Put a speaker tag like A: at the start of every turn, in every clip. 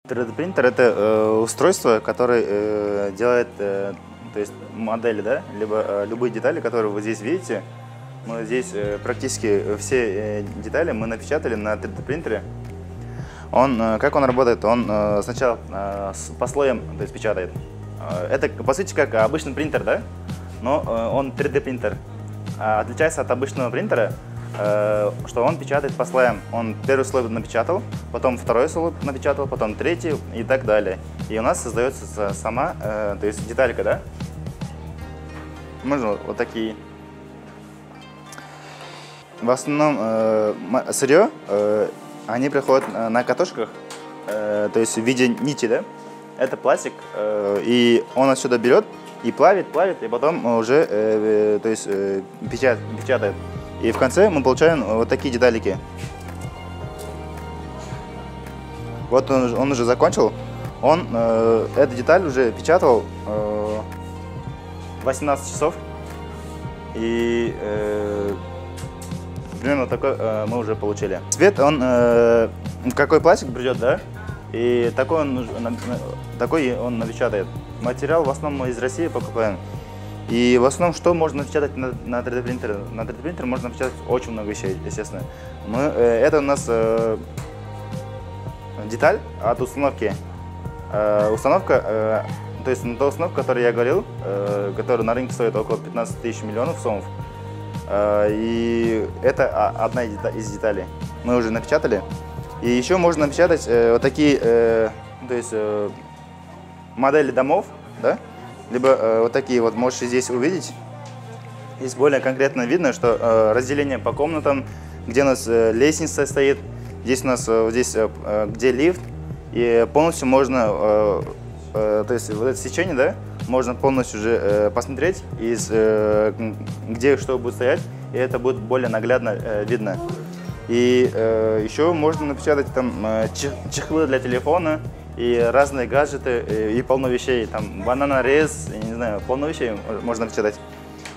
A: 3D принтер это устройство, которое делает то есть модели, да, либо любые детали, которые вы здесь видите. Мы здесь практически все детали мы напечатали на 3D принтере. Как он работает? Он сначала по слоям, то есть печатает. Это по сути как обычный принтер, да? Но он 3D принтер. Отличается от обычного принтера, что он печатает по слоям. Он первый слой напечатал, потом второй слой напечатал, потом третий и так далее. И у нас создается сама, то есть деталька, да? Можно вот такие. В основном сырье, они приходят на катушках, то есть в виде нити, да? Это пластик, и он отсюда берет и плавит, и потом уже то есть, печатает. И в конце мы получаем вот такие деталики. Вот он уже закончил. Он эту деталь уже печатал 18 часов. И примерно такой мы уже получили. Цвет, он какой пластик придет, да? И такой он напечатает. Материал в основном мы из России покупаем. И в основном, что можно напечатать на 3D принтере? На 3D принтере можно напечатать очень много вещей, естественно. Это у нас деталь от установки. Установка, то есть та установка, о которой я говорил, которая на рынке стоит около 15 тысяч миллионов сомов. И это одна из деталей. Мы уже напечатали. И еще можно напечатать вот такие, то есть модели домов, да? Либо вот такие вот можете здесь увидеть. Здесь более конкретно видно, что разделение по комнатам, где у нас лестница стоит, здесь у нас где лифт, и полностью можно, то есть вот это сечение, да, можно полностью уже посмотреть, где что будет стоять, и это будет более наглядно видно. И еще можно напечатать там чехлы для телефона, и разные гаджеты, и полно вещей, там бананорез, я не знаю, полно вещей можно напечатать.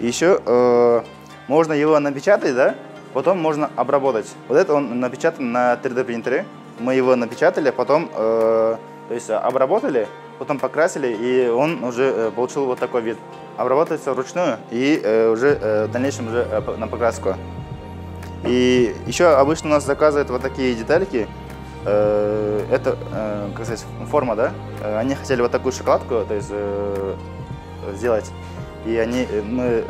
A: И еще можно его напечатать, да, потом можно обработать. Вот это он напечатан на 3D принтере, мы его напечатали, потом то есть обработали, потом покрасили, и он уже получил вот такой вид. Обрабатывается вручную и уже в дальнейшем уже на покраску. И еще обычно у нас заказывают вот такие детальки. Это, как сказать, форма, да? Они хотели вот такую шоколадку, то есть сделать. И мы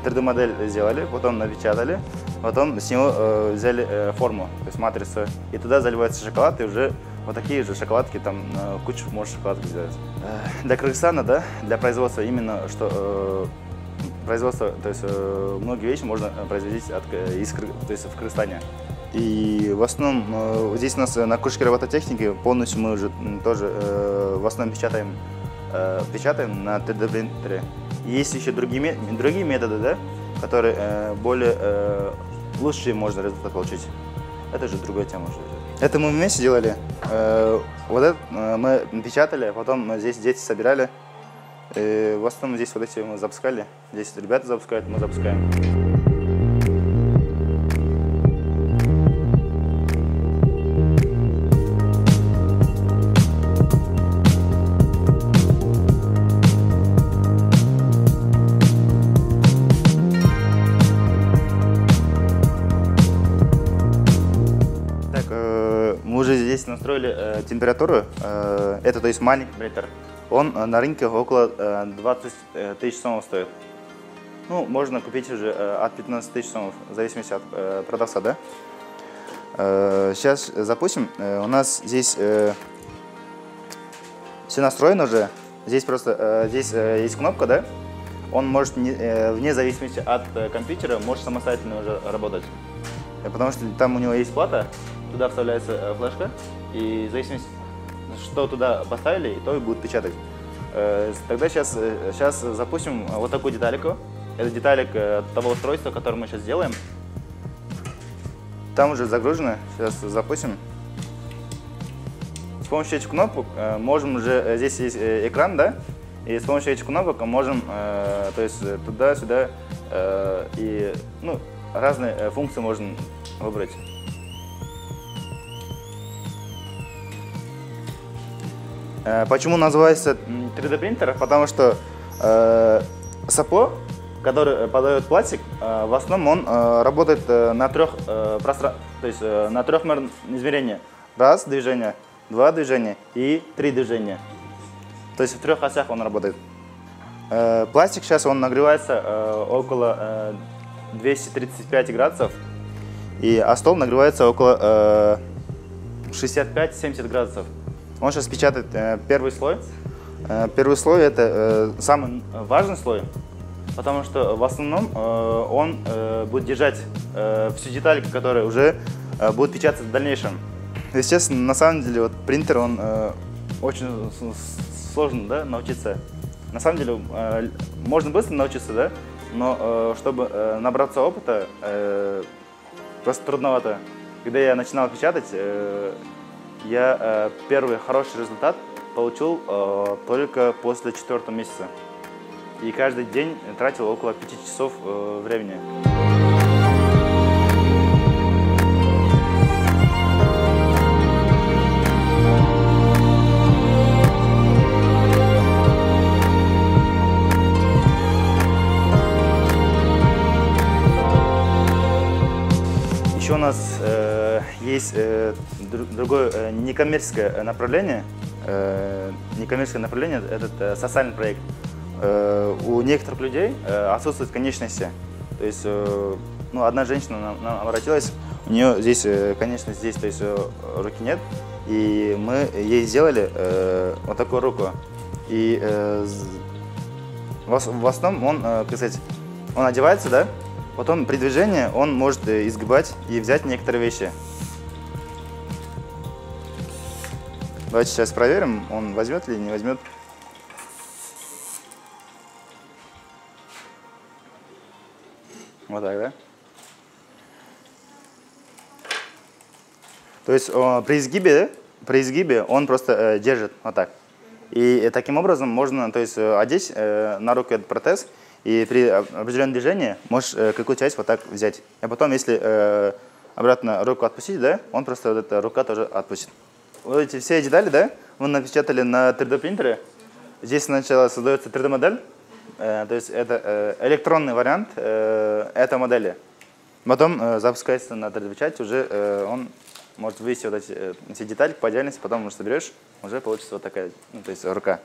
A: 3D-модель сделали, потом напечатали, потом с него взяли форму, то есть матрицу. И туда заливается шоколад, и уже вот такие же шоколадки, там кучу можно шоколадки сделать. Для Кыргызстана, да, для производства именно, что производство, то есть многие вещи можно производить то есть в Кыргызстане. И в основном здесь у нас на кружке робототехники полностью мы уже тоже в основном печатаем на 3D принтере. Есть еще другие методы, да, которые более лучшие можно результат получить. Это же другая тема уже. Это мы вместе делали. Вот это мы печатали, потом здесь дети собирали. И в основном здесь вот эти мы запускали. Здесь ребята запускают, мы запускаем. Мы уже здесь настроили температуру. Это то есть маленький принтер. Он на рынке около 20 тысяч сомов стоит. Ну, можно купить уже от 15 тысяч сомов, в зависимости от продавца, да? Сейчас запустим. У нас здесь все настроено уже. Здесь просто здесь есть кнопка, да? Он может вне зависимости от компьютера может самостоятельно уже работать. Потому что там у него есть плата, туда вставляется флешка, и в зависимости, что туда поставили, то и будет печатать. Тогда сейчас запустим вот такую детальку. Это деталик того устройства, которое мы сейчас делаем. Там уже загружено. Сейчас запустим. С помощью этих кнопок можем уже, здесь есть экран, да? И с помощью этих кнопок можем, то есть туда-сюда, и разные функции можно выбрать. Почему называется 3D принтер? Потому что САПО, который подает пластик, в основном он работает на трех то есть на трехмерном измерении. Раз движение, два движения и три движения. То есть в трех осях он работает. Пластик сейчас он нагревается около 235 градусов, а стол нагревается около 65-70 градусов. Он сейчас печатает первый слой. Первый слой это самый важный слой, потому что в основном он будет держать всю деталь, которая уже будет печататься в дальнейшем. Естественно, на самом деле вот принтер он очень сложно, да, научиться. На самом деле можно быстро научиться, да, но чтобы набраться опыта, просто трудновато. Когда я начинал печатать, я первый хороший результат получил только после 4-го месяца. И каждый день тратил около 5 часов времени. Еще у нас есть другое некоммерческое направление. Некоммерческое направление – это социальный проект. У некоторых людей отсутствуют конечности. То есть, ну, одна женщина нам обратилась, у нее здесь конечность здесь, то есть руки нет, и мы ей сделали вот такую руку. И в основном он, как сказать, он одевается, да, потом при движении он может изгибать и взять некоторые вещи. Давайте сейчас проверим, он возьмет или не возьмет. Вот так, да? То есть при изгибе он просто держит вот так. И таким образом можно, то есть, одеть на руку этот протез, и при определенном движении можешь какую-то часть вот так взять. А потом, если обратно руку отпустить, да, он просто вот эта рука тоже отпустит. Вот эти все детали, да, мы напечатали на 3D принтере. Здесь сначала создается 3D модель. То есть это электронный вариант этой модели. Потом запускается на 3D-печать, уже он может вывести вот эти все детали по отдельности, потом уже соберешь, уже получится вот такая, ну, то есть рука.